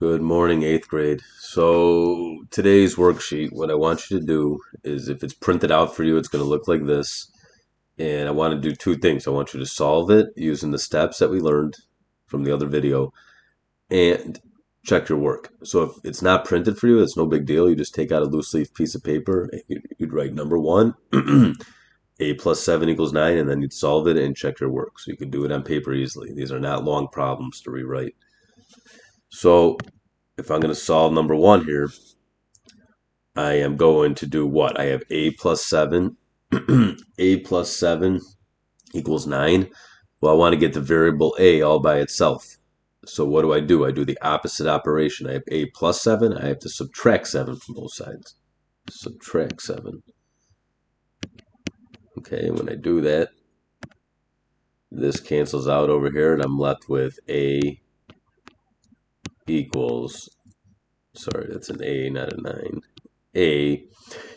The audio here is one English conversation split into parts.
Good morning, eighth grade. So today's worksheet, what I want you to do is if it's printed out for you, it's going to look like this. And I want to do two things. I want you to solve it using the steps that we learned from the other video and check your work. So if it's not printed for you, it's no big deal. You just take out a loose leaf piece of paper and you'd write number one, a plus 7 equals 9, and then you'd solve it and check your work. So you could do it on paper easily. These are not long problems to rewrite. So if I'm going to solve number one here, I am going to do what? I have a plus 7. A plus 7 equals 9. Well, I want to get the variable a all by itself. So what do? I do the opposite operation. I have a plus 7. I have to subtract 7 from both sides. Subtract 7. Okay, when I do that, this cancels out over here, and I'm left with a equals, sorry, that's an a, not a 9. A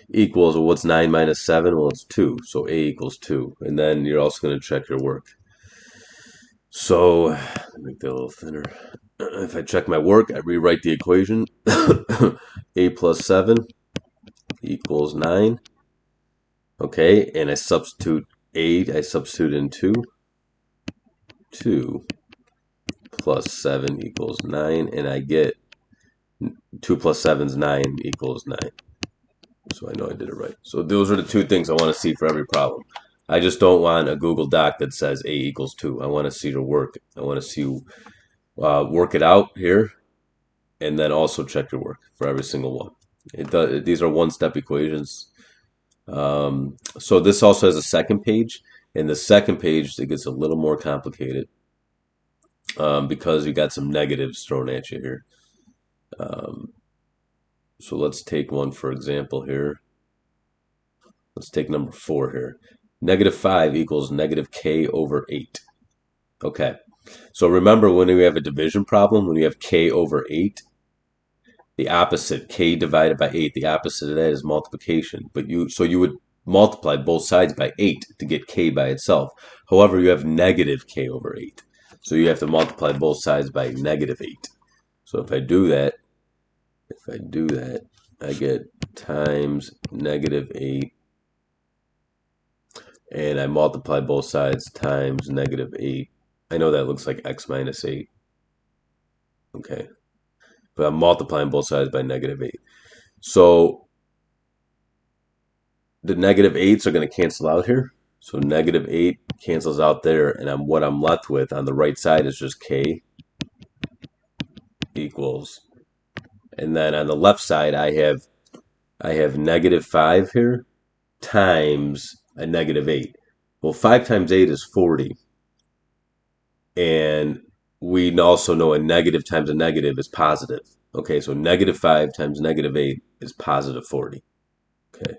equals, well, what's 9 minus 7? Well, it's 2. So a equals 2. And then you're also going to check your work. So, make that a little thinner. If I check my work, I rewrite the equation. A plus 7 equals 9. Okay, and I substitute I substitute in 2. 2 plus 7 equals 9. And I get 2 plus 7 is 9 equals 9. So I know I did it right. So those are the two things I want to see for every problem. I just don't want a Google Doc that says a equals 2. I want to see your work. I want to see you work it out here, and then also check your work for every single one. These are one-step equations. So this also has a second page. In the second page, it gets a little more complicated because you got some negatives thrown at you here. So let's take one for example here. Let's take number 4 here. Negative 5 equals negative k over 8. Okay, so remember when we have a division problem, when we have k over 8, the opposite, k divided by 8, the opposite of that is multiplication. So you would multiply both sides by 8 to get k by itself. However, you have negative k over 8. So you have to multiply both sides by negative 8. So if I do that, I get times negative 8, and I multiply both sides times negative 8. I know that looks like x minus 8. Okay. But I'm multiplying both sides by negative 8. So the negative 8s are going to cancel out here. So negative 8 cancels out there, and what I'm left with on the right side is just k equals. And then on the left side, I have negative 5 here times a negative 8. Well, 5 times 8 is 40. And we also know a negative times a negative is positive. Okay, so negative 5 times negative 8 is positive 40. Okay.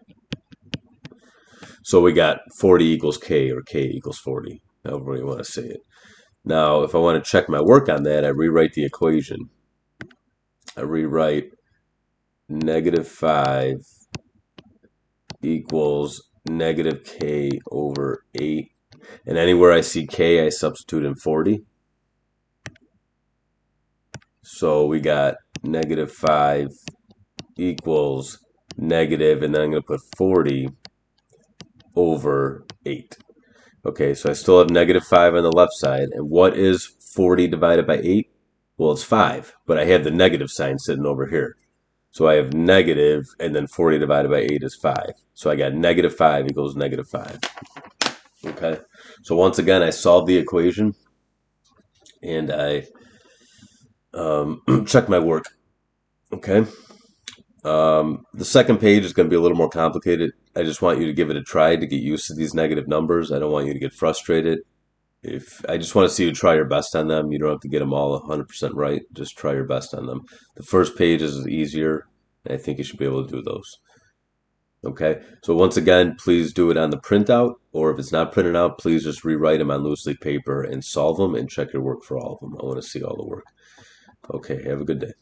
So we got 40 equals k, or k equals 40, however you want to say it. Now, if I want to check my work on that, I rewrite the equation. I rewrite negative 5 equals negative k over 8. And anywhere I see k, I substitute in 40. So we got negative 5 equals negative, and then I'm going to put 40 over 8. Okay, so I still have negative 5 on the left side. And what is 40 divided by 8? Well, it's 5, but I have the negative sign sitting over here. So I have negative, and then 40 divided by 8 is 5. So I got negative 5 equals negative 5. Okay, so once again, I solved the equation, and I check my work. Okay, the second page is going to be a little more complicated. I just want you to give it a try to get used to these negative numbers. I don't want you to get frustrated. I just want to see you try your best on them. You don't have to get them all 100% right. Just try your best on them. The first page is easier, and I think you should be able to do those. Okay, so once again, please do it on the printout, or if it's not printed out, please just rewrite them on loose leaf paper and solve them and check your work for all of them. I want to see all the work. Okay, have a good day.